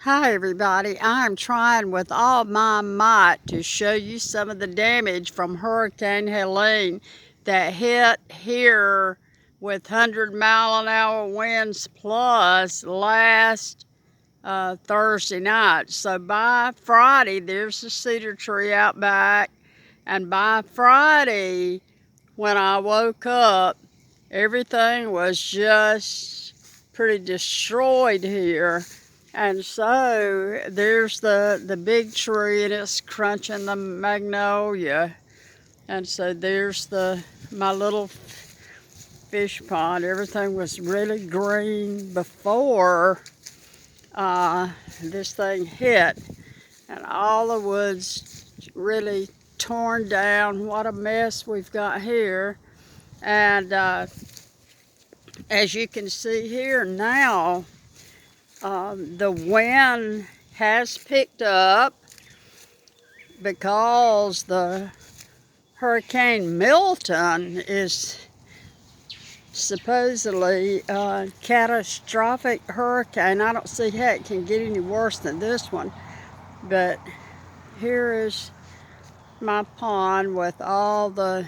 Hi everybody, I'm trying with all my might to show you some of the damage from Hurricane Helene that hit here with 100-mile-an-hour winds plus last Thursday night. So by Friday, there's the cedar tree out back, and by Friday when I woke up, everything was just pretty destroyed here. And so there's the big tree, and it's crunching the magnolia. And so there's my little fish pond. Everything was really green before this thing hit, and all the woods really torn down. What a mess we've got here. And as you can see here now, the wind has picked up because the Hurricane Milton is supposedly a catastrophic hurricane. I don't see how it can get any worse than this one. But here is my pond with all the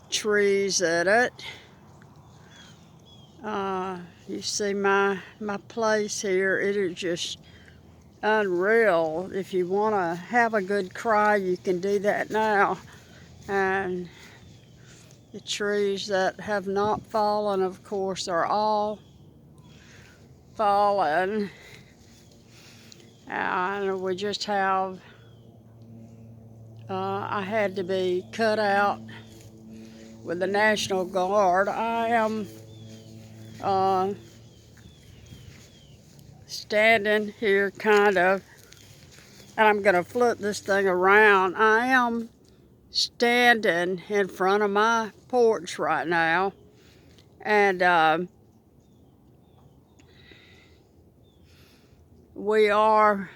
trees in it. You see my place here. It is just unreal. If you want to have a good cry, you can do that now. And the trees that have not fallen, of course, are all fallen. And we just have, I had to be cut out with the National Guard. I am standing here kind of, and I'm going to flip this thing around. I am standing in front of my porch right now, and we are